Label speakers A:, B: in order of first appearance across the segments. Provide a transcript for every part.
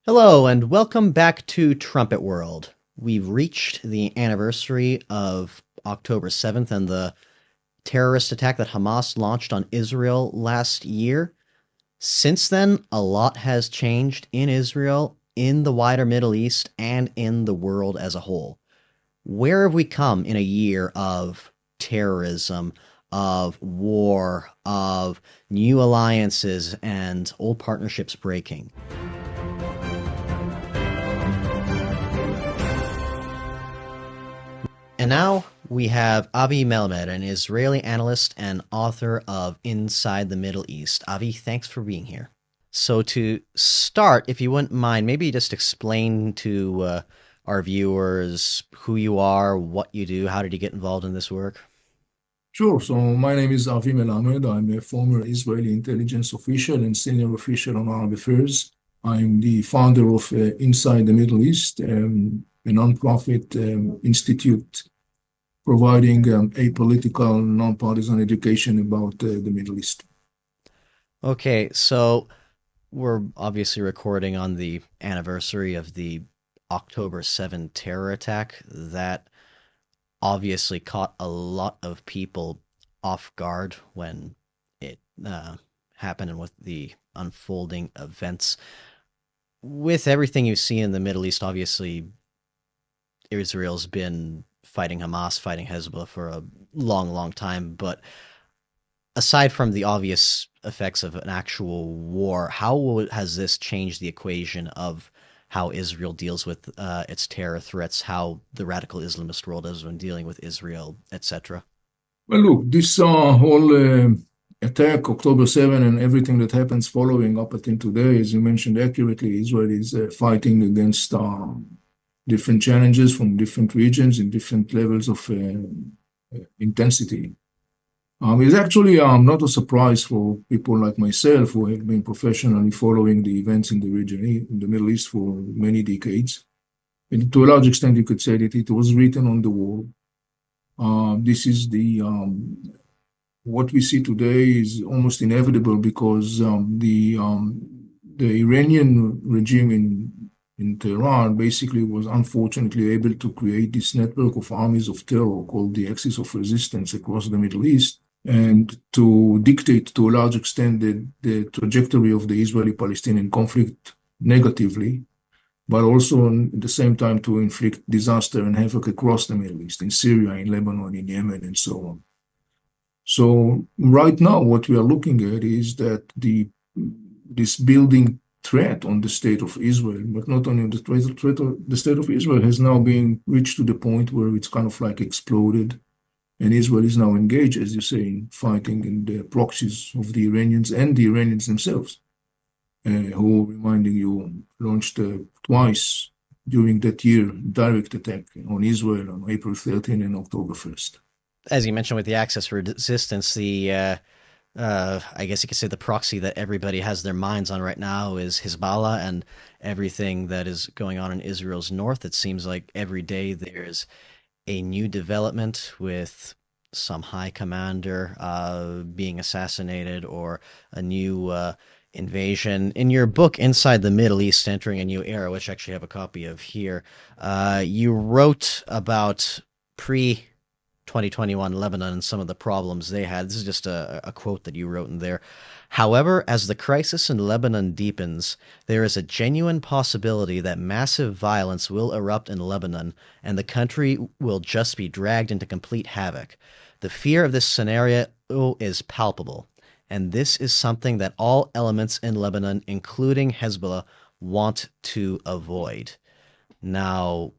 A: Hello, and welcome back to Trumpet World. We've reached the anniversary of October 7th and the terrorist attack that Hamas launched on Israel last year. Since then, a lot has changed in Israel, in the wider Middle East, and in the world as a whole. Where have we come in a year of terrorism, of war, of new alliances, and old partnerships breaking? And now we have Avi Melamed, an Israeli analyst and author of Inside the Middle East. Avi, thanks for being here. So to start, if you wouldn't mind, maybe just explain to our viewers who you are, what you do, how did you get involved in this work?
B: Sure. So my name is Avi Melamed. I'm a former Israeli intelligence official and senior official on Arab affairs. I'm the founder of Inside the Middle East, a nonprofit institute providing apolitical, non-partisan education about the Middle East.
A: Okay, so we're obviously recording on the anniversary of the October 7 terror attack that obviously caught a lot of people off guard when it happened and with the unfolding events. With everything you see in the Middle East, obviously Israel's been fighting Hamas, fighting Hezbollah for a long, long time. But aside from the obvious effects of an actual war, how has this changed the equation of how Israel deals with its terror threats, how the radical Islamist world has been dealing with Israel, etc.?
B: Well, look, this whole attack, October 7, and everything that happens following up until today, as you mentioned accurately, Israel is fighting against different challenges from different regions in different levels of intensity. It's actually not a surprise for people like myself who have been professionally following the events in the region, in the Middle East for many decades. And to a large extent, you could say that it was written on the wall. This is what we see today is almost inevitable because the Iranian regime in Tehran basically was unfortunately able to create this network of armies of terror called the Axis of Resistance across the Middle East and to dictate to a large extent the trajectory of the Israeli-Palestinian conflict negatively, but also at the same time to inflict disaster and havoc across the Middle East, in Syria, in Lebanon, in Yemen, and so on. So right now, what we are looking at is that this building threat on the state of Israel, but not only on the threat of the state of Israel, has now been reached to the point where it's kind of like exploded. And Israel is now engaged, as you say, in fighting in the proxies of the Iranians and the Iranians themselves, who, reminding you, launched twice during that year direct attack on Israel on April 13 and October 1st.
A: As you mentioned with the Axis resistance, I guess you could say the proxy that everybody has their minds on right now is Hezbollah and everything that is going on in Israel's north. It seems like every day there's a new development with some high commander being assassinated or a new invasion. In your book, Inside the Middle East, Entering a New Era, which I actually have a copy of here, you wrote about pre 2021 Lebanon and some of the problems they had. This is just a quote that you wrote in there. However, as the crisis in Lebanon deepens, there is a genuine possibility that massive violence will erupt in Lebanon and the country will just be dragged into complete havoc. The fear of this scenario is palpable, and this is something that all elements in Lebanon, including Hezbollah, want to avoid. Now,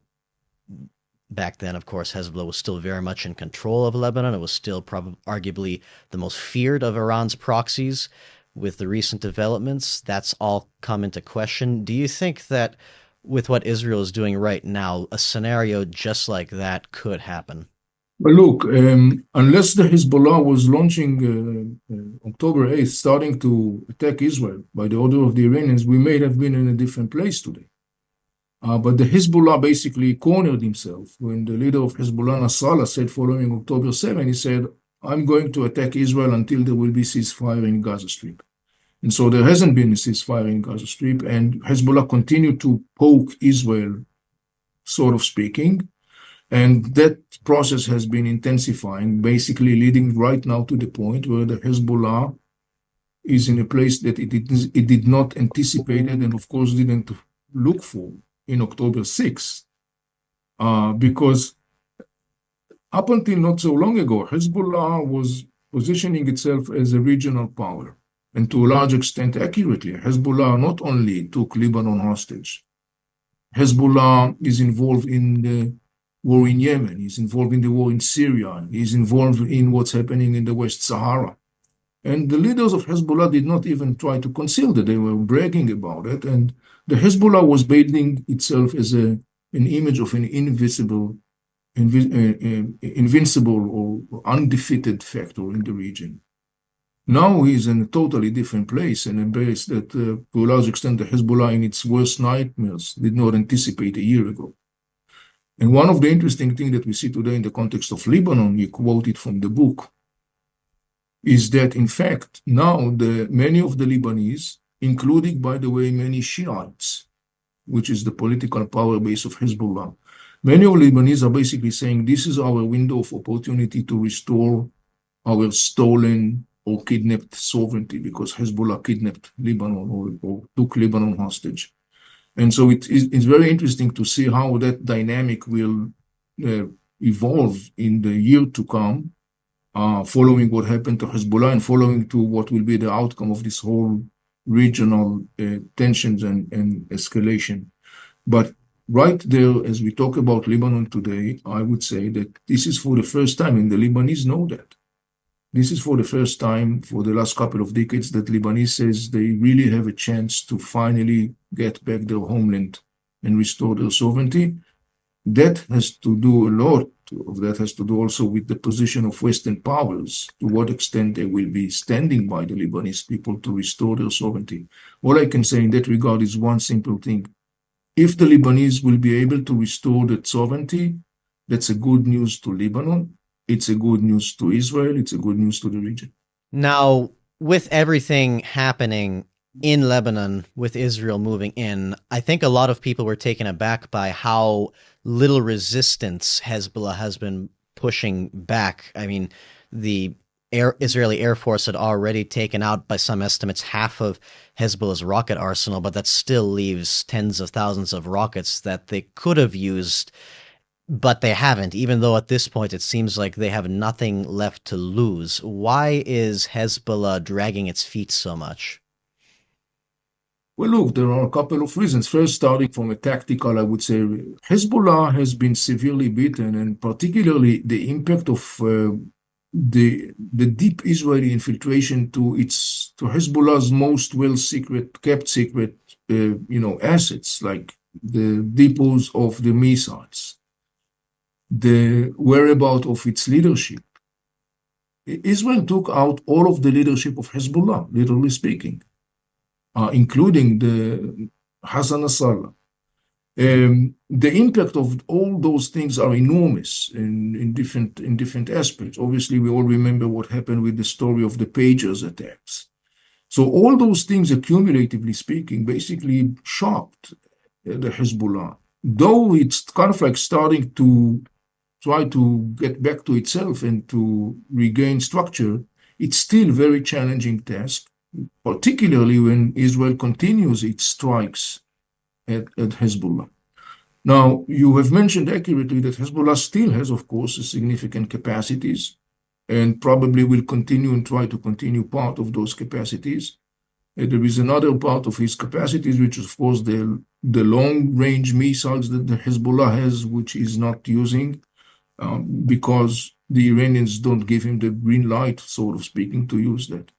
A: back then, of course, Hezbollah was still very much in control of Lebanon. It was still arguably the most feared of Iran's proxies. With the recent developments, that's all come into question. Do you think that with what Israel is doing right now, a scenario just like that could happen?
B: Well, look, unless the Hezbollah was launching October 8th, starting to attack Israel by the order of the Iranians, we may have been in a different place today. But the Hezbollah basically cornered himself when the leader of Hezbollah, Nasrallah, said following October 7, he said, I'm going to attack Israel until there will be ceasefire in Gaza Strip. And so there hasn't been a ceasefire in Gaza Strip, and Hezbollah continued to poke Israel, sort of speaking. And that process has been intensifying, basically leading right now to the point where the Hezbollah is in a place that it did not anticipate it and, of course, didn't look for in October 6th. Because up until not so long ago, Hezbollah was positioning itself as a regional power. And to a large extent, accurately, Hezbollah not only took Lebanon hostage, Hezbollah is involved in the war in Yemen, is involved in the war in Syria, is involved in what's happening in the West Sahara. And the leaders of Hezbollah did not even try to conceal that. They were bragging about it. And the Hezbollah was building itself as an image of an invincible or undefeated factor in the region. Now he's in a totally different place and a base that, to a large extent, the Hezbollah in its worst nightmares did not anticipate a year ago. And one of the interesting things that we see today in the context of Lebanon, you quoted from the book, is that in fact now many of the Lebanese, including, by the way, many Shiites, which is the political power base of Hezbollah, many of Lebanese are basically saying this is our window of opportunity to restore our stolen or kidnapped sovereignty, because Hezbollah kidnapped Lebanon or took Lebanon hostage. And so it's very interesting to see how that dynamic will evolve in the year to come, following what happened to Hezbollah and following to what will be the outcome of this whole regional tensions and escalation. But right there, as we talk about Lebanon today, I would say that this is for the first time, and the Lebanese know that. This is for the first time for the last couple of decades that Lebanese says they really have a chance to finally get back their homeland and restore their sovereignty. That has to do a lot of that has to do also with the position of Western powers, to what extent they will be standing by the Lebanese people to restore their sovereignty. All I can say in that regard is one simple thing. If the Lebanese will be able to restore that sovereignty, that's a good news to Lebanon. It's a good news to Israel. It's a good news to the region.
A: Now, with everything happening in Lebanon, with Israel moving in, I think a lot of people were taken aback by how little resistance Hezbollah has been pushing back. I mean, the Israeli Air Force had already taken out, by some estimates, half of Hezbollah's rocket arsenal, but that still leaves tens of thousands of rockets that they could have used, but they haven't, even though at this point it seems like they have nothing left to lose. Why is Hezbollah dragging its feet so much?
B: Well, look, there are a couple of reasons. First, starting from a tactical, I would say Hezbollah has been severely beaten, and particularly the impact of the deep Israeli infiltration to Hezbollah's most kept secret assets, like the depots of the missiles, the whereabouts of its leadership. Israel took out all of the leadership of Hezbollah, literally speaking, including the Hassan Nasrallah. The impact of all those things are enormous in different aspects. Obviously, we all remember what happened with the story of the pagers attacks. So all those things, accumulatively speaking, basically shocked the Hezbollah. Though it's kind of like starting to try to get back to itself and to regain structure, it's still a very challenging task, particularly when Israel continues its strikes at Hezbollah. Now, you have mentioned accurately that Hezbollah still has, of course, significant capacities and probably will continue and try to continue part of those capacities. There is another part of his capacities, which is, of course, the long-range missiles that the Hezbollah has, which he's not using, because the Iranians don't give him the green light, sort of speaking, to use that.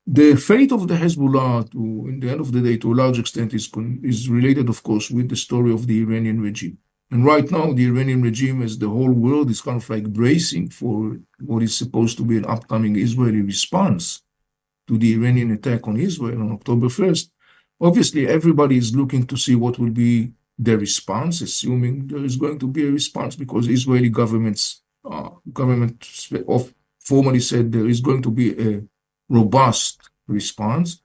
B: The fate of the Hezbollah, in the end of the day, to a large extent, is related, of course, with the story of the Iranian regime. And right now, the Iranian regime, as the whole world, is kind of like bracing for what is supposed to be an upcoming Israeli response to the Iranian attack on Israel on October 1st. Obviously, everybody is looking to see what will be the response, assuming there is going to be a response, because Israeli government formally said there is going to be a robust response.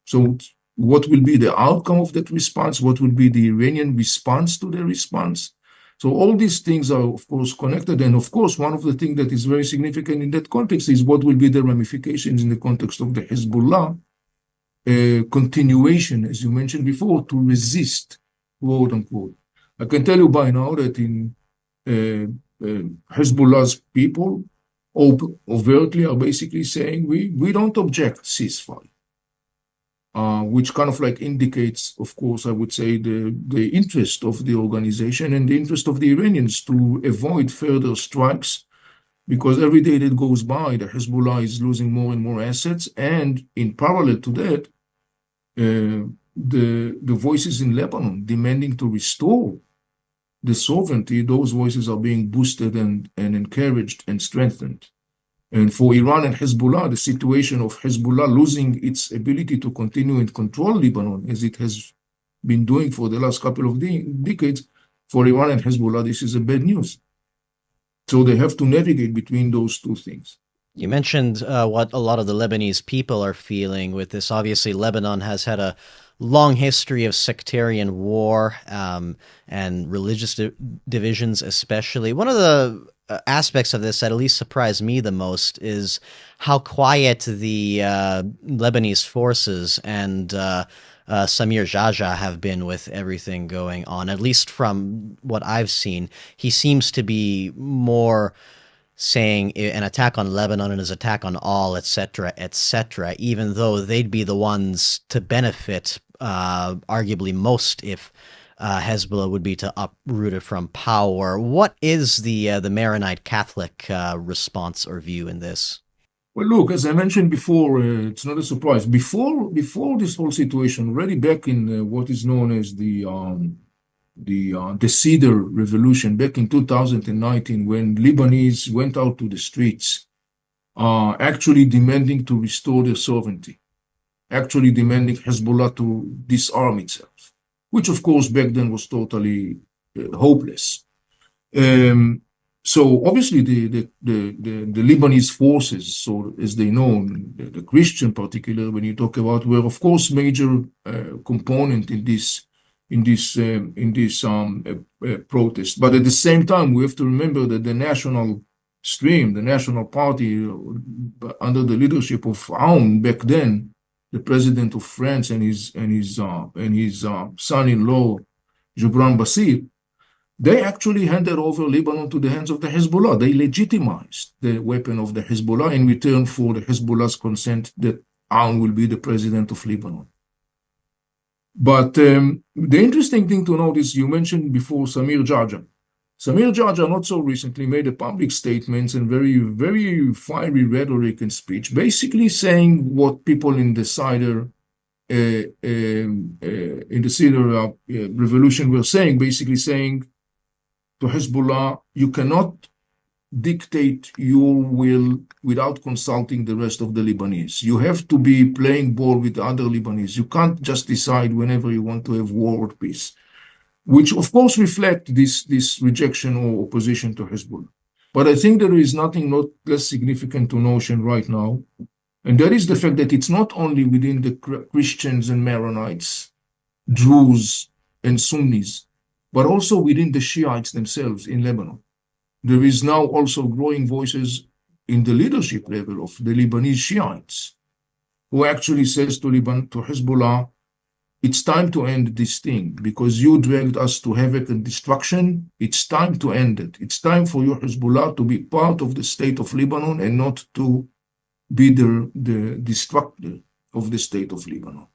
B: So what will be the outcome of that response? What will be the Iranian response to the response? So all these things are, of course, connected. And of course, one of the things that is very significant in that context is what will be the ramifications in the context of the Hezbollah continuation, as you mentioned before, to resist, quote unquote. I can tell you by now that in Hezbollah's people overtly are basically saying we don't object ceasefire, which kind of like indicates, of course, I would say the interest of the organization and the interest of the Iranians to avoid further strikes, because every day that goes by, the Hezbollah is losing more and more assets, and in parallel to that, the voices in Lebanon demanding to restore the sovereignty, those voices are being boosted and encouraged and strengthened. And for Iran and Hezbollah, the situation of Hezbollah losing its ability to continue and control Lebanon, as it has been doing for the last couple of decades, for Iran and Hezbollah, this is a bad news. So they have to navigate between those two things.
A: You mentioned what a lot of the Lebanese people are feeling with this. Obviously, Lebanon has had a long history of sectarian war and religious divisions, especially. One of the aspects of this that at least surprised me the most is how quiet the Lebanese forces and Samir Jaja have been with everything going on. At least from what I've seen, he seems to be more saying an attack on Lebanon and his attack on all, etc., even though they'd be the ones to benefit, arguably most, if Hezbollah would be to uproot it from power. What is the Maronite Catholic response or view in this?
B: Well, look, as I mentioned before, it's not a surprise. Before this whole situation, already back in what is known as the Cedar Revolution back in 2019, when Lebanese went out to the streets, actually demanding to restore their sovereignty, actually demanding Hezbollah to disarm itself, which of course back then was totally hopeless. So obviously the Lebanese forces, so as they know, the Christian particular, when you talk about, were of course major component in this protest. But at the same time, we have to remember that the national stream, the national party, under the leadership of Aoun back then, the president of France and his son-in-law, Gibran Basir, they actually handed over Lebanon to the hands of the Hezbollah. They legitimized the weapon of the Hezbollah in return for the Hezbollah's consent that Aoun will be the president of Lebanon. But the interesting thing to note is, you mentioned before Samir Jaja. Samir Jaja, not so recently, made a public statements and very, very fiery rhetoric and speech, basically saying what people in the Cedar revolution were saying, basically saying to Hezbollah, you cannot dictate your will without consulting the rest of the Lebanese. You have to be playing ball with the other Lebanese. You can't just decide whenever you want to have war or peace, which of course reflect this rejection or opposition to Hezbollah. But I think there is nothing not less significant to notion right now, and that is the fact that it's not only within the Christians and Maronites, Druze and Sunnis, but also within the Shiites themselves in Lebanon. There is now also growing voices in the leadership level of the Lebanese Shiites, who actually says to Hezbollah, it's time to end this thing because you dragged us to havoc and destruction. It's time to end it. It's time for your Hezbollah to be part of the state of Lebanon and not to be the destructor of the state of Lebanon.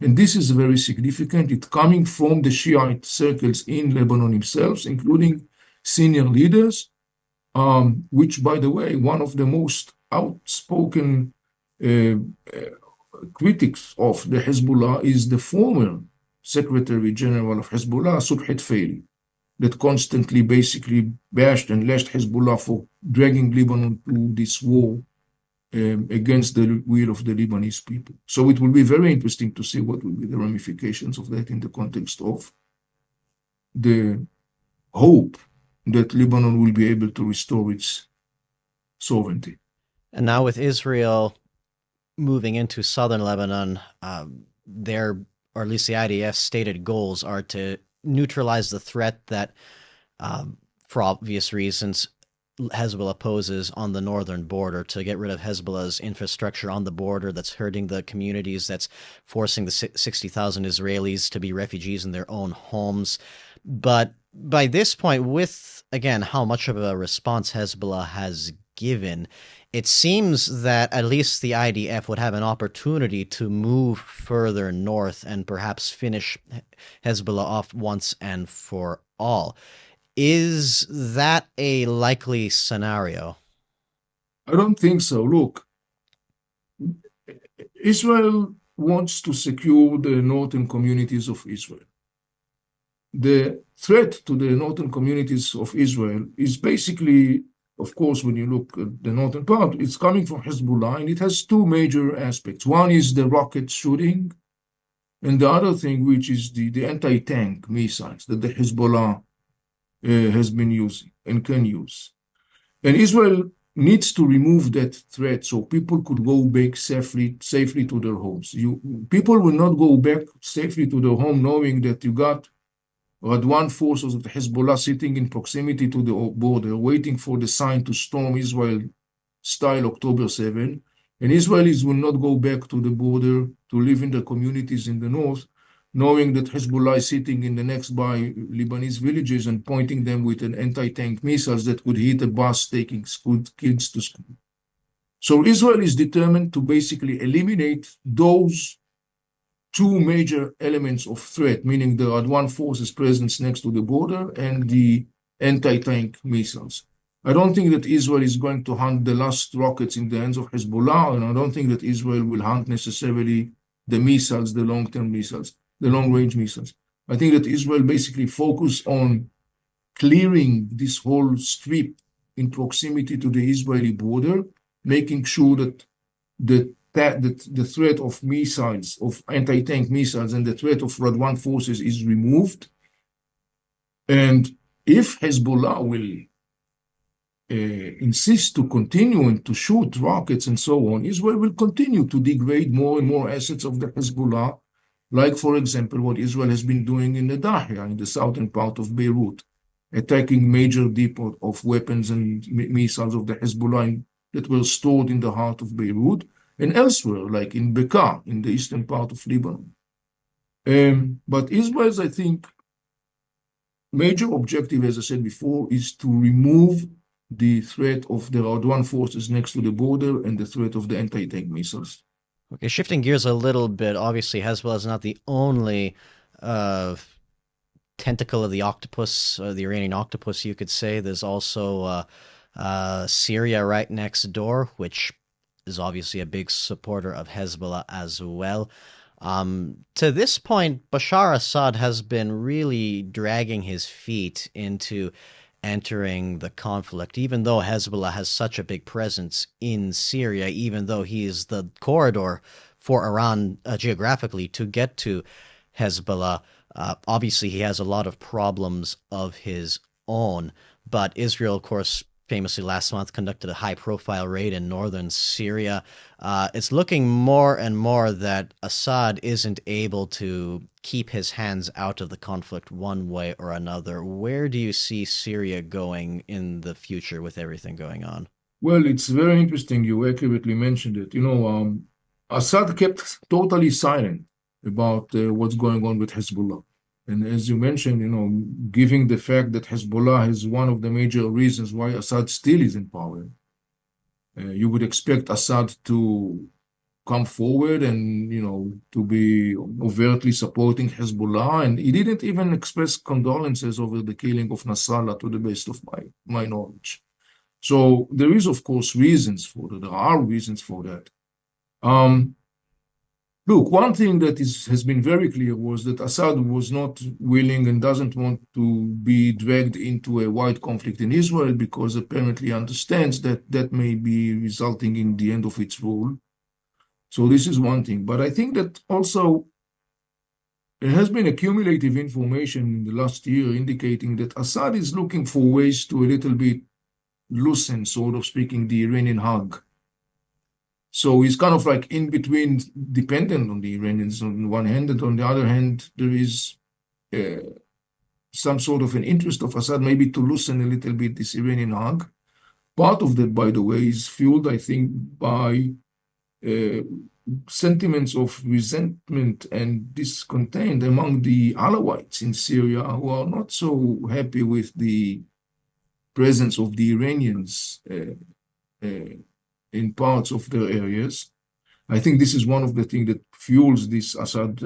B: And this is very significant. It's coming from the Shiite circles in Lebanon themselves, including senior leaders, which, by the way, one of the most outspoken critics of the Hezbollah is the former Secretary General of Hezbollah, Subhi Tfaili, that constantly basically bashed and lashed Hezbollah for dragging Lebanon to this war against the will of the Lebanese people. So it will be very interesting to see what will be the ramifications of that in the context of the hope that Lebanon will be able to restore its sovereignty.
A: And now with Israel moving into southern Lebanon, their, or at least the IDF's stated goals are to neutralize the threat that, um, for obvious reasons, Hezbollah poses on the northern border, to get rid of Hezbollah's infrastructure on the border that's hurting the communities, that's forcing the 60,000 Israelis to be refugees in their own homes. But by this point, with, again, how much of a response Hezbollah has given, it seems that at least the IDF would have an opportunity to move further north and perhaps finish Hezbollah off once and for all. Is that a likely scenario?
B: I don't think so. Look, Israel wants to secure the northern communities of Israel. The threat to the northern communities of Israel is basically, of course, when you look at the northern part, it's coming from Hezbollah, and it has two major aspects. One is the rocket shooting, and the other thing, which is the anti-tank missiles that the Hezbollah has been using and can use. And Israel needs to remove that threat so people could go back safely to their homes. People will not go back safely to their home knowing that you got Radwan forces of the Hezbollah sitting in proximity to the border, waiting for the sign to storm Israel style October 7. And Israelis will not go back to the border to live in their communities in the north, knowing that Hezbollah is sitting in the next by Lebanese villages and pointing them with an anti-tank missiles that could hit a bus taking kids to school. So Israel is determined to basically eliminate those two major elements of threat, meaning the Radwan forces presence next to the border and the anti-tank missiles. I don't think that Israel is going to hunt the last rockets in the hands of Hezbollah, and I don't think that Israel will hunt necessarily the missiles, the long-term missiles, the long-range missiles. I think that Israel basically focus on clearing this whole strip in proximity to the Israeli border, making sure that the threat of missiles, of anti-tank missiles, and the threat of Radwan forces is removed. And if Hezbollah will insist to continue and to shoot rockets and so on, Israel will continue to degrade more and more assets of the Hezbollah, like, for example, what Israel has been doing in the Dahia, in the southern part of Beirut, attacking major depot of weapons and missiles of the Hezbollah that were stored in the heart of Beirut, and elsewhere, like in Bekaa, in the eastern part of Lebanon. But Israel's, I think, major objective, as I said before, is to remove the threat of the Radwan forces next to the border and the threat of the anti-tank missiles.
A: Okay, shifting gears a little bit, obviously Hezbollah is not the only uh, tentacle of the octopus, the Iranian octopus, you could say. There's also Syria right next door, which is obviously a big supporter of Hezbollah as well. To this point, Bashar Assad has been really dragging his feet into entering the conflict, even though Hezbollah has such a big presence in Syria, even though he is the corridor for Iran geographically to get to Hezbollah. Obviously, he has a lot of problems of his own, but Israel, of course, famously last month conducted a high-profile raid in northern Syria. It's looking more and more that Assad isn't able to keep his hands out of the conflict one way or another. Where do you see Syria going in the future with everything going on?
B: Well, it's very interesting. You accurately mentioned it. Assad kept totally silent about what's going on with Hezbollah. And as you mentioned, given the fact that Hezbollah is one of the major reasons why Assad still is in power, you would expect Assad to come forward and, to be overtly supporting Hezbollah. And he didn't even express condolences over the killing of Nasrallah, to the best of my knowledge. So there is, of course, reasons for that. There are reasons for that. Look, one thing that has been very clear was that Assad was not willing and doesn't want to be dragged into a wide conflict in Israel because apparently understands that that may be resulting in the end of its rule. So this is one thing. But I think that also there has been accumulative information in the last year indicating that Assad is looking for ways to a little bit loosen, sort of speaking, the Iranian hug. So he's kind of like in between, dependent on the Iranians on one hand, and on the other hand, there is some sort of an interest of Assad maybe to loosen a little bit this Iranian hug. Part of that, by the way, is fueled, I think, by uh, sentiments of resentment and discontent among the Alawites in Syria who are not so happy with the presence of the Iranians in parts of their areas. I think this is one of the things that fuels this Assad,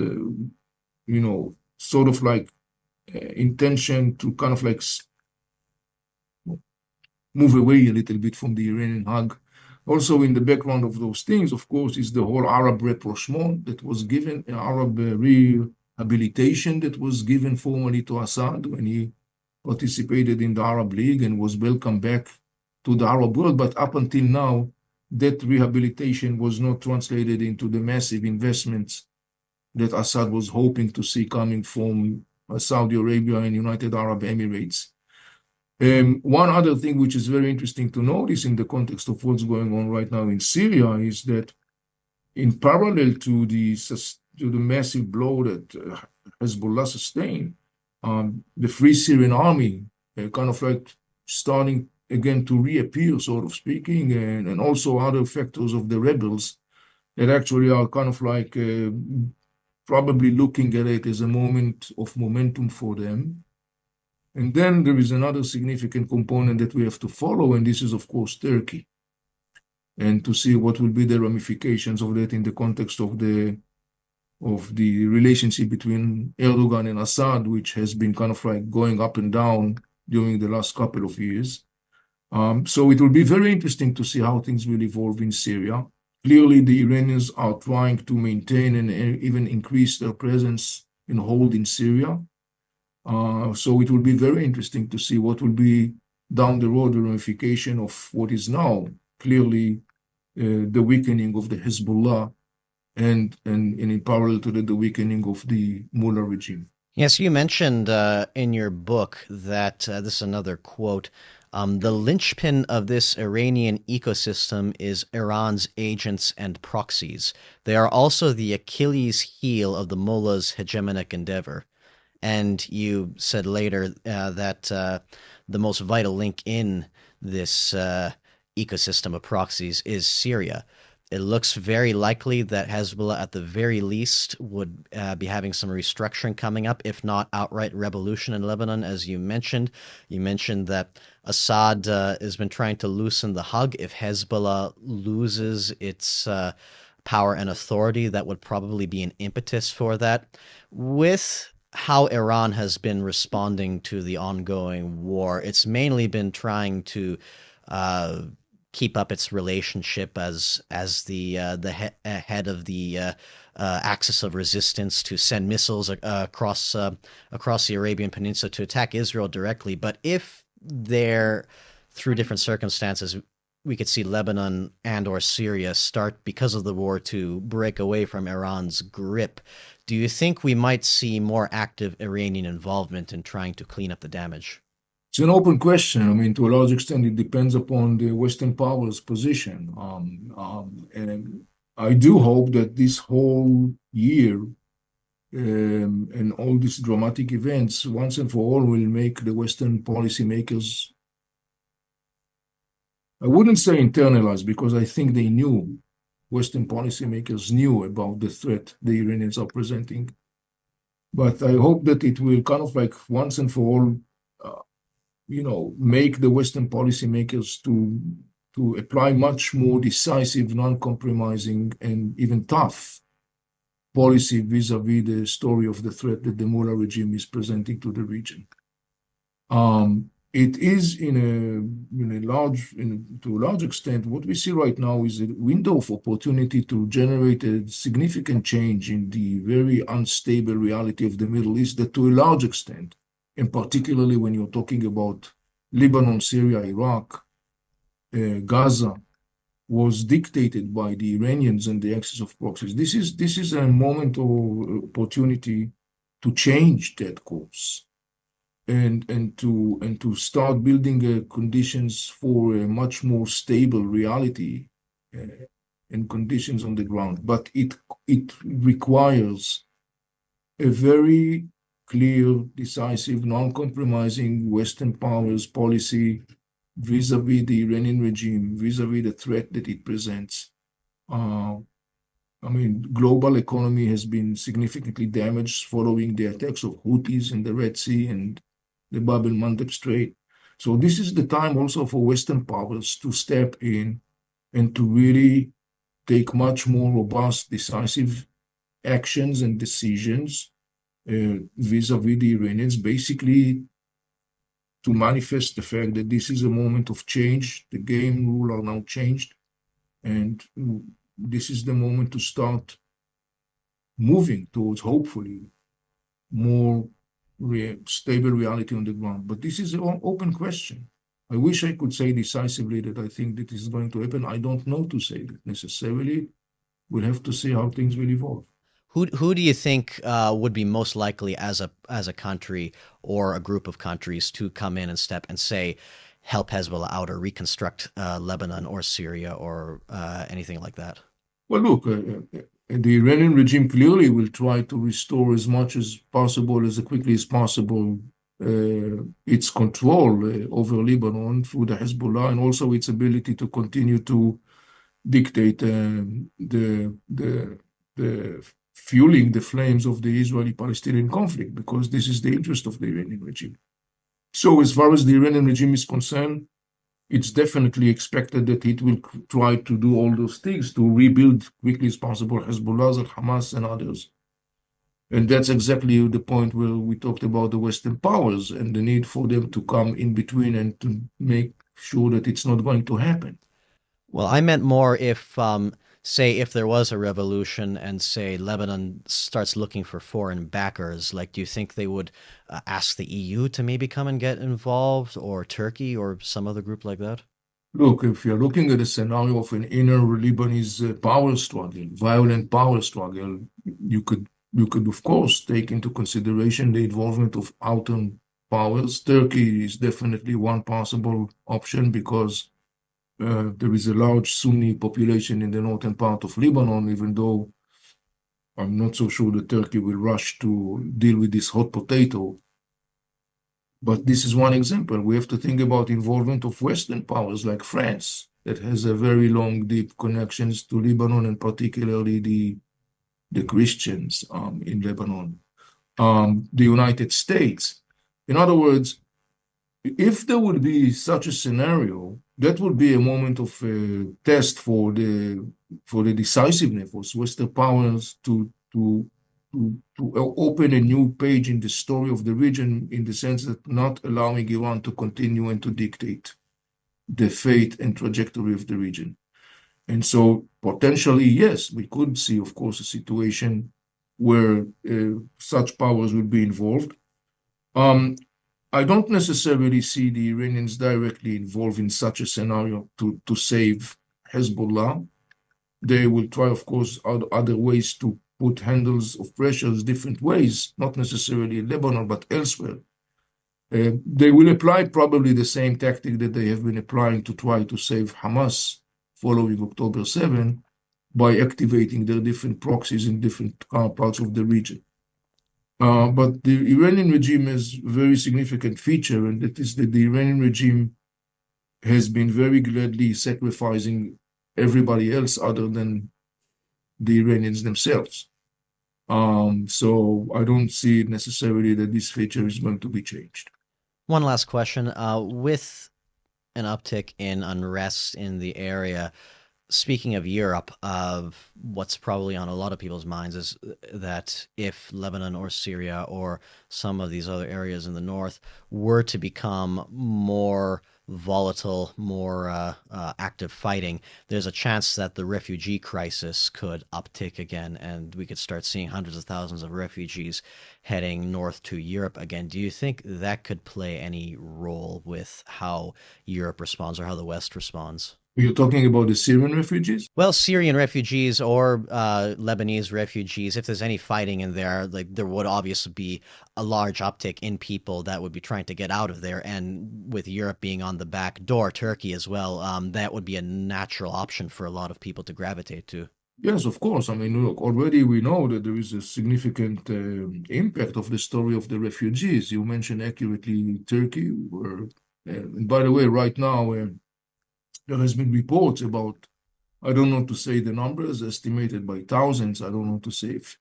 B: sort of like intention to kind of like move away a little bit from the Iranian hug. Also, in the background of those things, of course, is the whole Arab rapprochement that was given, Arab rehabilitation that was given formally to Assad when he participated in the Arab League and was welcomed back to the Arab world. But up until now, that rehabilitation was not translated into the massive investments that Assad was hoping to see coming from Saudi Arabia and United Arab Emirates. One other thing which is very interesting to notice in the context of what's going on right now in Syria is that in parallel to the massive blow that Hezbollah sustained, the Free Syrian Army kind of like starting again to reappear, sort of speaking, and also other factors of the rebels that actually are kind of like probably looking at it as a moment of momentum for them. And then there is another significant component that we have to follow, and this is, of course, Turkey, and to see what will be the ramifications of that in the context of the relationship between Erdogan and Assad, which has been kind of like going up and down during the last couple of years. So it will be very interesting to see how things will evolve in Syria. Clearly, the Iranians are trying to maintain and even increase their presence and hold in Syria. So it will be very interesting to see what will be down the road the ramification of what is now clearly the weakening of the Hezbollah and in parallel to that, the weakening of the Mullah regime.
A: Yes, you mentioned in your book that this is another quote. The linchpin of this Iranian ecosystem is Iran's agents and proxies. They are also the Achilles heel of the mullah's hegemonic endeavor. And you said later that the most vital link in this ecosystem of proxies is Syria. It looks very likely that Hezbollah, at the very least, would be having some restructuring coming up, if not outright revolution in Lebanon, as you mentioned. You mentioned that Assad has been trying to loosen the hug. If Hezbollah loses its power and authority, that would probably be an impetus for that. With how Iran has been responding to the ongoing war, it's mainly been trying to keep up its relationship as the head of the axis of resistance, to send missiles across the Arabian Peninsula to attack Israel directly. But if they're, through different circumstances, we could see Lebanon and or Syria start, because of the war, to break away from Iran's grip. Do you think we might see more active Iranian involvement in trying to clean up the damage?
B: It's an open question. I mean, to a large extent, it depends upon the Western powers' position. And I do hope that this whole year and all these dramatic events, once and for all, will make the Western policymakers, I wouldn't say internalize, because I think they knew, Western policymakers knew about the threat the Iranians are presenting. But I hope that it will kind of like once and for all, make the Western policymakers to apply much more decisive, non-compromising, and even tough policy vis-a-vis the story of the threat that the Mullah regime is presenting to the region. It is to a large extent, what we see right now is a window of opportunity to generate a significant change in the very unstable reality of the Middle East that, to a large extent, and particularly when you're talking about Lebanon, Syria, Iraq, Gaza, was dictated by the Iranians and the axis of proxies. This is a moment of opportunity to change that course and to start building conditions for a much more stable reality and conditions on the ground. But it requires a very clear, decisive, non-compromising Western powers policy vis-à-vis the Iranian regime, vis-à-vis the threat that it presents. Uh, I mean, global economy has been significantly damaged following the attacks of Houthis in the Red Sea and the Bab el-Mandeb Strait. So this is the time also for Western powers to step in and to really take much more robust, decisive actions and decisions vis-à-vis the Iranians, basically to manifest the fact that this is a moment of change. The game rules are now changed, and this is the moment to start moving towards, hopefully, more stable reality on the ground. But this is an open question. I wish I could say decisively that I think that is going to happen. I don't know to say that necessarily. We'll have to see how things will evolve.
A: Who do you think would be most likely as a country or a group of countries to come in and step and say help Hezbollah out or reconstruct Lebanon or Syria or anything like that?
B: Well, look, the Iranian regime clearly will try to restore as much as possible, as quickly as possible, its control over Lebanon through the Hezbollah and also its ability to continue to dictate the fueling the flames of the Israeli-Palestinian conflict, because this is the interest of the Iranian regime. So as far as the Iranian regime is concerned, it's definitely expected that it will try to do all those things to rebuild quickly as possible Hezbollah, Hamas, and others. And that's exactly the point where we talked about the Western powers and the need for them to come in between and to make sure that it's not going to happen.
A: Well, I meant more if, say, if there was a revolution and say Lebanon starts looking for foreign backers, like, do you think they would ask the EU to maybe come and get involved, or Turkey, or some other group like that?
B: Look, if you're looking at a scenario of an inner Lebanese power struggle, violent power struggle, you could of course take into consideration the involvement of outer powers. Turkey is definitely one possible option because there is a large Sunni population in the northern part of Lebanon, even though I'm not so sure that Turkey will rush to deal with this hot potato. But this is one example. We have to think about involvement of Western powers like France, that has a very long, deep connections to Lebanon and particularly the Christians in Lebanon, the United States. In other words, if there would be such a scenario, that would be a moment of test for the decisiveness of Western powers to open a new page in the story of the region, in the sense that not allowing Iran to continue and to dictate the fate and trajectory of the region. And so potentially, yes, we could see, of course, a situation where such powers would be involved. Um, I don't necessarily see the Iranians directly involved in such a scenario to save Hezbollah. They will try, of course, other ways to put handles of pressures different ways, not necessarily in Lebanon, but elsewhere. They will apply probably the same tactic that they have been applying to try to save Hamas following October 7 by activating their different proxies in different parts of the region. But the Iranian regime has a very significant feature, and that is that the Iranian regime has been very gladly sacrificing everybody else other than the Iranians themselves. So I don't see necessarily that this feature is going to be changed.
A: One last question. With an uptick in unrest in the area, speaking of Europe, of what's probably on a lot of people's minds is that if Lebanon or Syria or some of these other areas in the north were to become more volatile, more active fighting, there's a chance that the refugee crisis could uptick again, and we could start seeing hundreds of thousands of refugees heading north to Europe again. Do you think that could play any role with how Europe responds or how the West responds?
B: You're talking about the Syrian refugees?
A: Well, Syrian refugees or Lebanese refugees, if there's any fighting in there, like there would obviously be a large uptick in people that would be trying to get out of there. And with Europe being on the back door, Turkey as well, that would be a natural option for a lot of people to gravitate to.
B: Yes, of course. I mean, look, already we know that there is a significant impact of the story of the refugees. You mentioned accurately Turkey, where, and by the way, right now there has been reports about, I don't know to say the numbers, estimated by thousands. I don't know to say if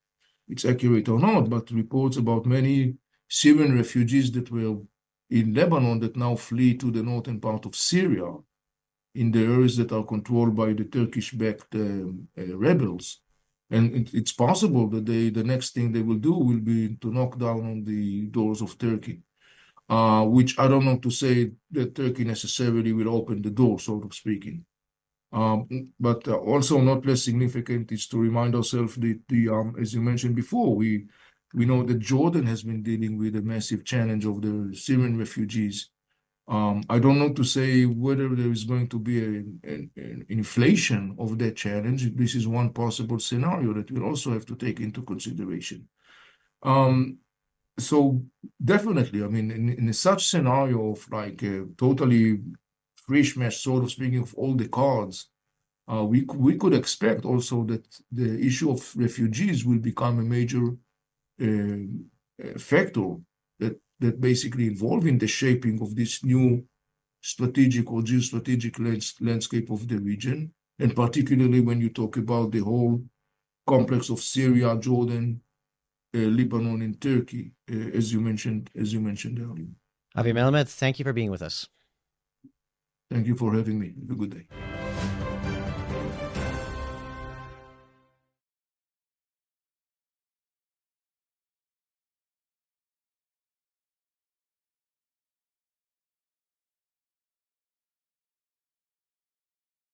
B: it's accurate or not, but reports about many Syrian refugees that were in Lebanon that now flee to the northern part of Syria in the areas that are controlled by the Turkish-backed rebels. And it's possible that the next thing they will do will be to knock down on the doors of Turkey, which I don't know to say that Turkey necessarily will open the door, sort of speaking. But also not less significant is to remind ourselves that as you mentioned before, we know that Jordan has been dealing with a massive challenge of the Syrian refugees. I don't know to say whether there is going to be an inflation of that challenge. This is one possible scenario that we'll also have to take into consideration. Um, so definitely, I mean, in such scenario of like a totally fresh mesh, sort of speaking of all the cards, we could expect also that the issue of refugees will become a major factor that basically involve in the shaping of this new strategic or geostrategic landscape of the region, and particularly when you talk about the whole complex of Syria, Jordan, Lebanon, and Turkey, as you mentioned earlier.
A: Avi Melamed, thank you for being with us.
B: Thank you for having me. Have a good day.